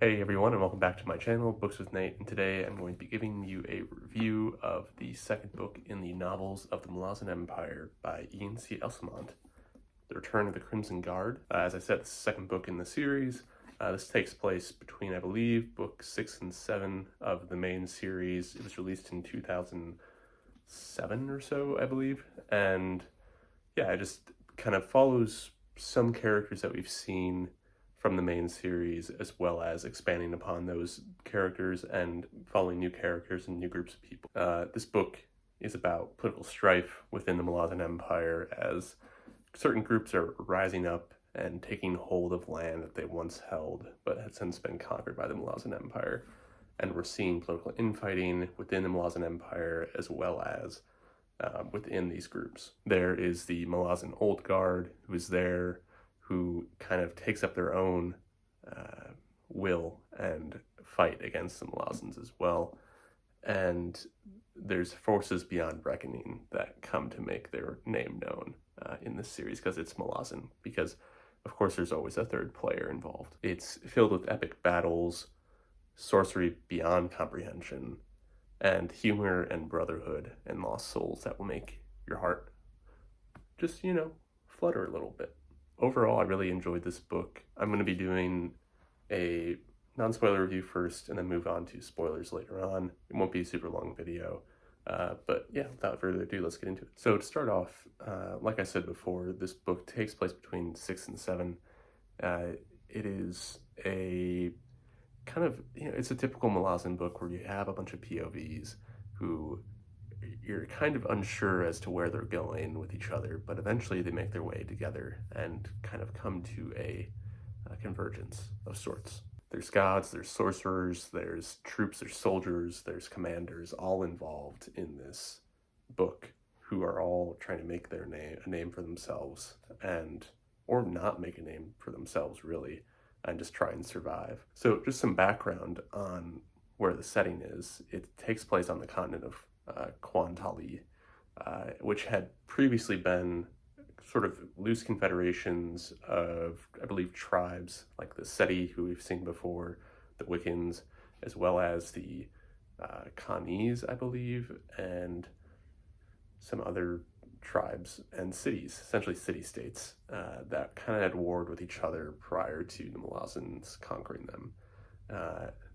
Hey everyone, and welcome back to my channel, Books with Nate, and today I'm going to be giving you a review of the second book in the novels of the Malazan Empire by Ian C. Esslemont, The Return of the Crimson Guard. As I said, the second book in the series. This takes place between, I believe, book 6 and 7 of the main series. It was released in 2007 or so, I believe, and yeah, it just kind of follows some characters that we've seen from the main series, as well as expanding upon those characters and following new characters and new groups of people. This book is about political strife within the Malazan Empire as certain groups are rising up and taking hold of land that they once held but had since been conquered by the Malazan Empire. And we're seeing political infighting within the Malazan Empire as well as within these groups. There is the Malazan Old Guard who is there, who kind of takes up their own will and fight against the Malazans as well. And there's forces beyond reckoning that come to make their name known in this series because it's Malazan, because of course there's always a third player involved. It's filled with epic battles, sorcery beyond comprehension, and humor and brotherhood and lost souls that will make your heart just, flutter a little bit. Overall, I really enjoyed this book. I'm going to be doing a non-spoiler review first and then move on to spoilers later on. It won't be a super long video, but yeah, without further ado, let's get into it. So to start off, like I said before, this book takes place between 6 and 7. It is a kind of, it's a typical Malazan book where you have a bunch of POVs who you're kind of unsure as to where they're going with each other, but eventually they make their way together and kind of come to a convergence of sorts. There's gods, there's sorcerers, there's troops, there's soldiers, there's commanders, all involved in this book, who are all trying to make their a name for themselves, or not make a name for themselves really, and just try and survive. So just some background on where the setting is. It takes place on the continent of Kwantali, which had previously been sort of loose confederations of, I believe, tribes like the Seti, who we've seen before, the Wiccans, as well as the Khanis, I believe, and some other tribes and cities, essentially city-states, that kind of had warred with each other prior to the Malazans conquering them.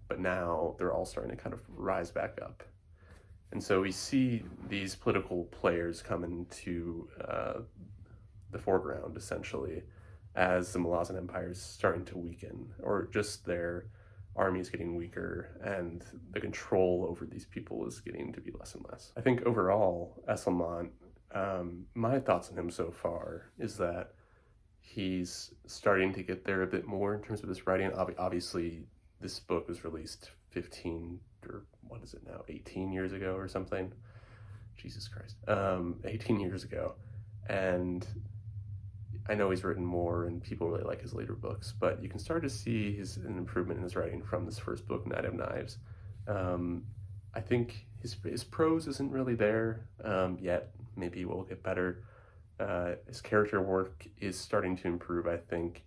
But now they're all starting to kind of rise back up. And so we see these political players come into the foreground, essentially, as the Malazan Empire is starting to weaken, or just their army is getting weaker, and the control over these people is getting to be less and less. I think overall, Esslemont, my thoughts on him so far is that he's starting to get there a bit more in terms of his writing. Obviously, this book was released 15 or what is it now, 18 years ago or something. Jesus Christ. 18 years ago. And I know he's written more and people really like his later books, but you can start to see an improvement in his writing from this first book, Knight of Knives. I think his prose isn't really there yet. Maybe it will get better. His character work is starting to improve, I think.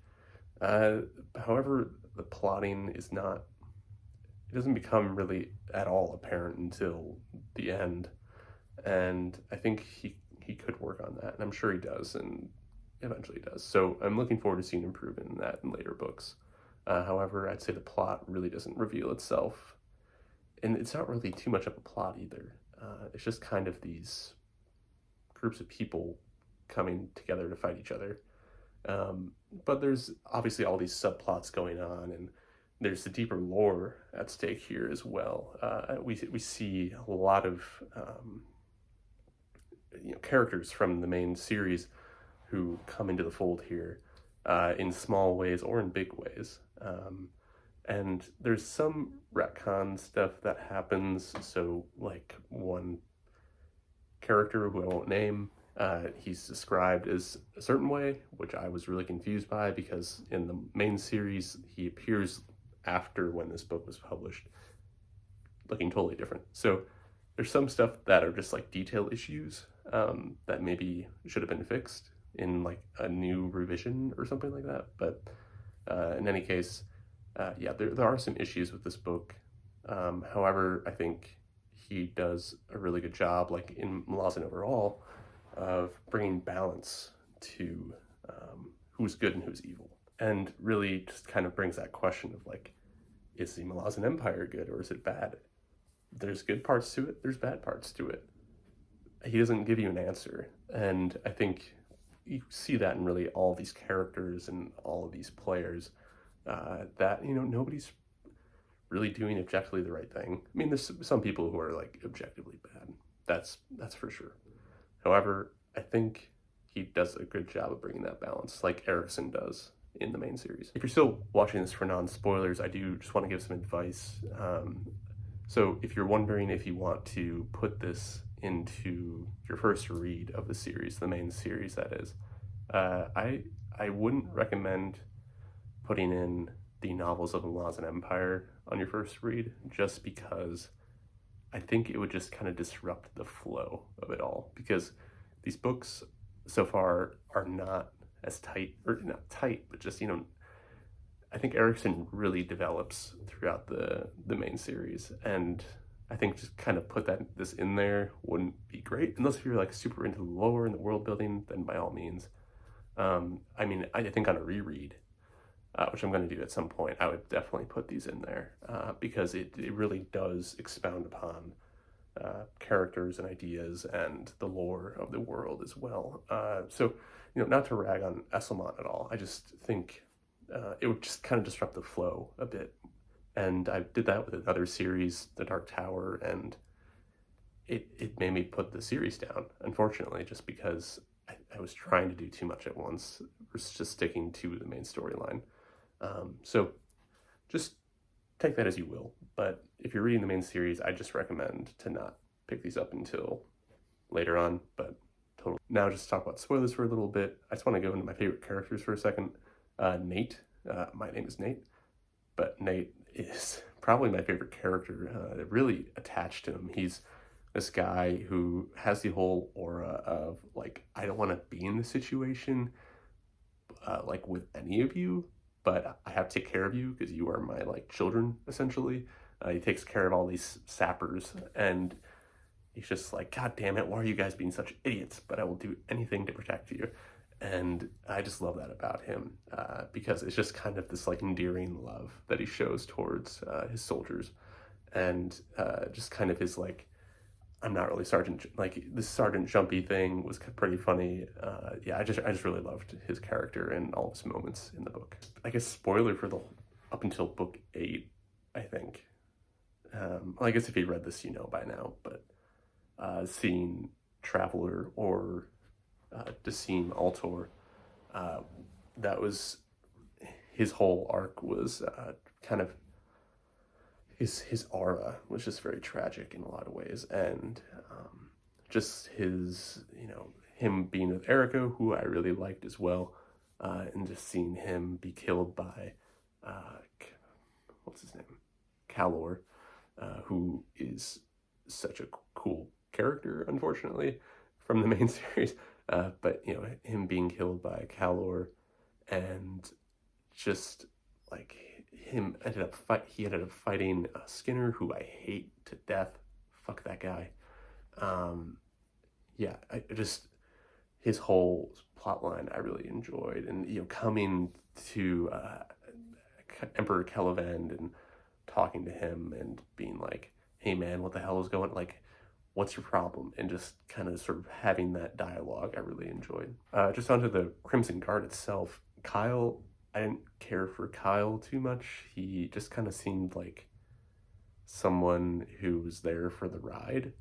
However, the plotting is not, it doesn't become really at all apparent until the end. And I think he could work on that, and I'm sure he does, and eventually does. So I'm looking forward to seeing improvement in that in later books. However, I'd say the plot really doesn't reveal itself. And it's not really too much of a plot either. It's just kind of these groups of people coming together to fight each other. But there's obviously all these subplots going on, and there's the deeper lore at stake here as well. We see a lot of characters from the main series who come into the fold here in small ways or in big ways. And there's some retcon stuff that happens. So like one character who I won't name, he's described as a certain way, which I was really confused by, because in the main series he appears after when this book was published looking totally different. So there's some stuff that are just like detail issues that maybe should have been fixed in like a new revision or something like that. But in any case, yeah, there are some issues with this book. However, I think he does a really good job, like in Malazan overall, of bringing balance to who's good and who's evil. And really just kind of brings that question of like, is the Malazan Empire good or is it bad? There's good parts to it, there's bad parts to it. He doesn't give you an answer. And I think you see that in really all these characters and all of these players, that, you know, nobody's really doing objectively the right thing. I mean, there's some people who are like objectively bad. That's for sure. However, I think he does a good job of bringing that balance, like Erickson does in the main series. If you're still watching this for non-spoilers, I do just want to give some advice. So if you're wondering if you want to put this into your first read of the series, the main series that is, I wouldn't recommend putting in the novels of the Malazan Empire on your first read, just because I think it would just kind of disrupt the flow of it all, because these books so far are not as tight, or not tight, but just, you know, I think Erickson really develops throughout the main series, and I think just kind of put this in there wouldn't be great, unless if you're like super into the lore and the world building, then by all means. I mean, I think on a reread, which I'm going to do at some point, I would definitely put these in there, because it really does expound upon characters and ideas and the lore of the world as well. So, you know, not to rag on Esslemont at all, I just think it would just kind of disrupt the flow a bit. And I did that with another series, The Dark Tower, and it made me put the series down, unfortunately, just because I was trying to do too much at once versus just sticking to the main storyline. So just take that as you will. But if you're reading the main series, I just recommend to not pick these up until later on. But totally. Now just talk about spoilers for a little bit. I just want to go into my favorite characters for a second. Nate. My name is Nate. But Nate is probably my favorite character. Really attached to him. He's this guy who has the whole aura of like, I don't want to be in this situation, like with any of you, but I have to take care of you because you are my like children, essentially. He takes care of all these sappers, and he's just like, God damn it, why are you guys being such idiots? But I will do anything to protect you. And I just love that about him, because it's just kind of this like endearing love that he shows towards his soldiers, and just kind of his like, I'm not really Sergeant, like this Sergeant Jumpy thing was pretty funny. Yeah, I just really loved his character and all his moments in the book. I guess spoiler for the up until book 8, I think. Well, I guess if you read this, you know by now, but seeing Traveler or Decim Altor, that was his whole arc was kind of his aura was just very tragic in a lot of ways, and just his, you know, him being with Erica, who I really liked as well, and just seeing him be killed by what's his name, Calor, who is such a cool character, unfortunately, from the main series, but you know, him being killed by Calor, and just like he ended up fighting Skinner, who I hate to death. Fuck that guy. Yeah, I just, his whole plot line I really enjoyed, and you know, coming to Emperor Kelevand and talking to him and being like, hey man, what the hell is going, like, what's your problem? And just kind of sort of having that dialogue I really enjoyed. Just onto the Crimson Guard itself, Kyle, I didn't care for Kyle too much. He just kind of seemed like someone who was there for the ride,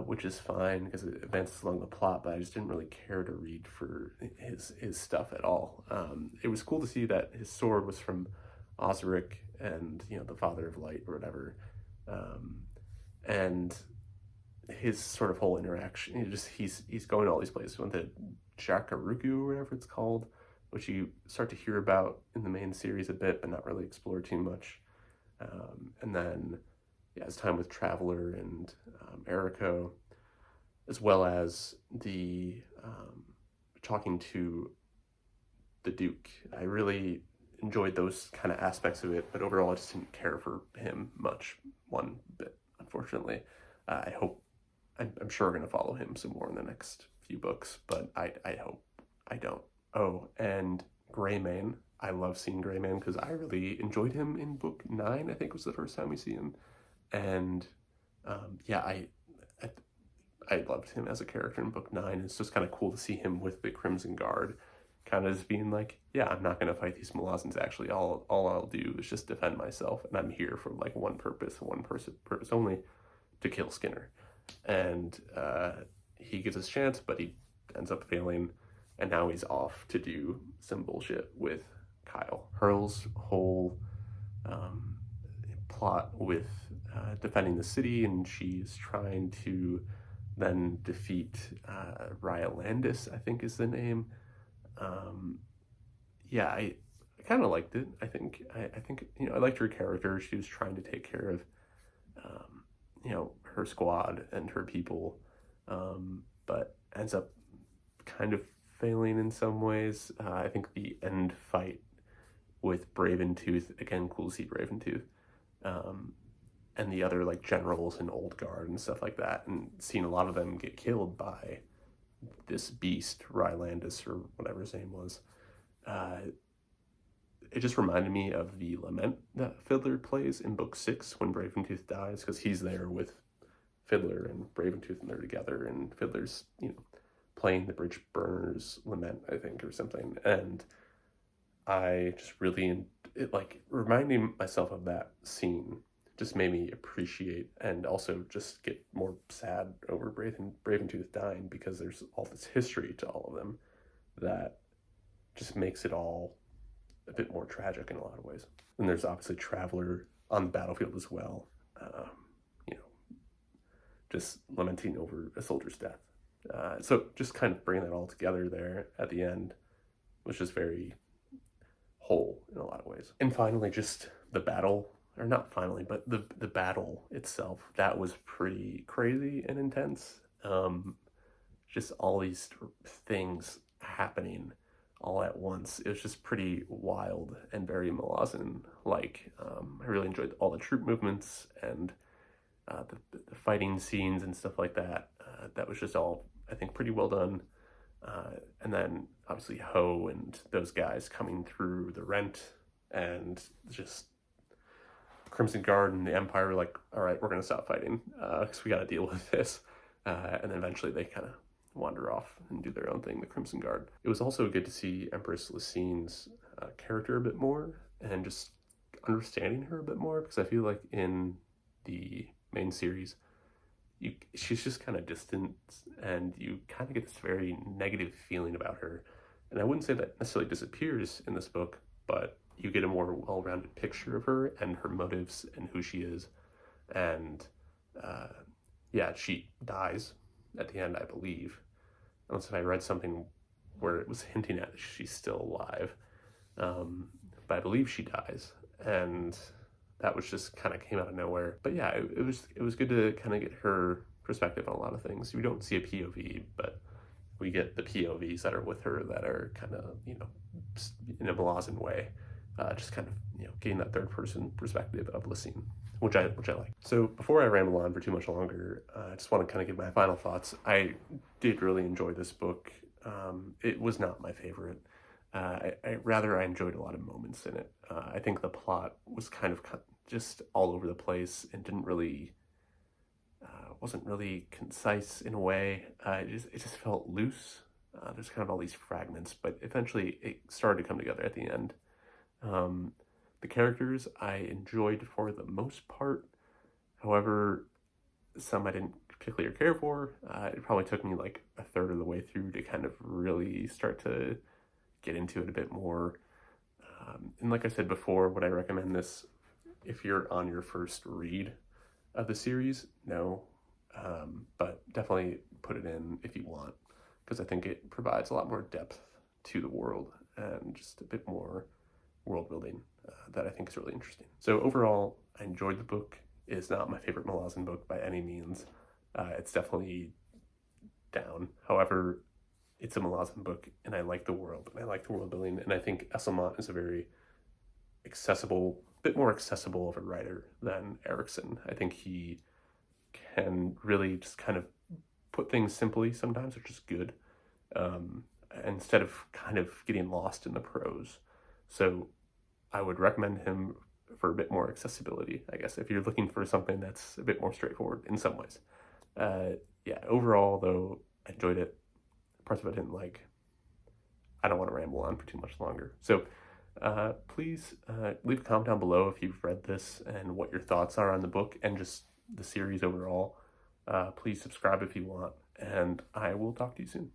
which is fine because it advances along the plot, but I just didn't really care to read for his stuff at all. It was cool to see that his sword was from Osric and, you know, the Father of Light or whatever, and his sort of whole interaction, he's going to all these places. He went to Jakaruku or whatever it's called, which you start to hear about in the main series a bit, but not really explore too much. And then, yeah, his time with Traveler and Eriko, as well as the talking to the Duke. I really enjoyed those kind of aspects of it, but overall I just didn't care for him much one bit, unfortunately. I'm sure I'm going to follow him some more in the next few books, but I hope I don't. Oh, and Greymane. I love seeing Greymane because I really enjoyed him in book 9, I think was the first time we see him. And yeah, I loved him as a character in book 9. It's just kind of cool to see him with the Crimson Guard, kind of just being like, yeah, I'm not going to fight these Malazans. Actually, all I'll do is just defend myself, and I'm here for like one purpose only, to kill Skinner. And he gets his chance, but he ends up failing, and now he's off to do some bullshit with Kyle. Pearl's whole plot with defending the city, and she's trying to then defeat Ryalandis, I think is the name. Yeah, I kind of liked it. I think I liked her character. She was trying to take care of her squad and her people, but ends up kind of failing in some ways. I think the end fight with Braventooth, again, cool to see Braventooth, and the other like generals in Old Guard and stuff like that, and seeing a lot of them get killed by this beast, Rylandis, or whatever his name was. It just reminded me of the lament that Fiddler plays in book 6 when Braventooth dies, because he's there with Fiddler and Braventooth, and they're together, and Fiddler's playing the Bridge Burners lament, I think, or something. And I just really, reminding myself of that scene just made me appreciate and also just get more sad over Braventooth dying, because there's all this history to all of them that just makes it all a bit more tragic in a lot of ways. And there's obviously Traveler on the battlefield as well, just lamenting over a soldier's death. So just kind of bringing that all together there at the end was just very whole in a lot of ways. And finally, just the battle, or not finally, but the battle itself, that was pretty crazy and intense. Just all these things happening all at once. It was just pretty wild and very Malazan-like. I really enjoyed all the troop movements and the fighting scenes and stuff like that. That was just all, I think, pretty well done. And then obviously Ho and those guys coming through the rent, and just Crimson Guard and the Empire were like, all right, we're going to stop fighting because we got to deal with this. And then eventually they kind of wander off and do their own thing, the Crimson Guard. It was also good to see Empress Lysine's character a bit more, and just understanding her a bit more, because I feel like in the main series, she's just kind of distant, and you kind of get this very negative feeling about her. And I wouldn't say that necessarily disappears in this book, but you get a more well-rounded picture of her and her motives and who she is. And yeah, she dies at the end, I believe, unless if I read something where it was hinting at that she's still alive. But I believe she dies, and that was just kind of came out of nowhere. But yeah, it was good to kind of get her perspective on a lot of things. We don't see a POV, but we get the POVs that are with her that are kind of, in a Malazan way, just kind of, getting that third person perspective of Lysine, which I like. So before I ramble on for too much longer, I just want to kind of give my final thoughts. I did really enjoy this book. It was not my favorite. I enjoyed a lot of moments in it. I think the plot was kind of just all over the place and wasn't really concise in a way. It just felt loose. There's kind of all these fragments, but eventually it started to come together at the end. The characters I enjoyed for the most part. However, some I didn't particularly care for. It probably took me like a third of the way through to kind of really start to get into it a bit more. And like I said before, would I recommend this if you're on your first read of the series? No. But definitely put it in if you want, because I think it provides a lot more depth to the world and just a bit more world building that I think is really interesting. So overall, I enjoyed the book. It is not my favorite Malazan book by any means. It's definitely down. However, it's a Malazan book, and I like the world, and I like the world building, and I think Esslemont is a very accessible, a bit more accessible of a writer than Erickson. I think he can really just kind of put things simply sometimes, which is good, instead of kind of getting lost in the prose. So I would recommend him for a bit more accessibility, I guess, if you're looking for something that's a bit more straightforward in some ways. Yeah, overall, though, I enjoyed it. Parts of it I didn't like. I don't want to ramble on for too much longer. So please leave a comment down below if you've read this and what your thoughts are on the book and just the series overall. Please subscribe if you want, and I will talk to you soon.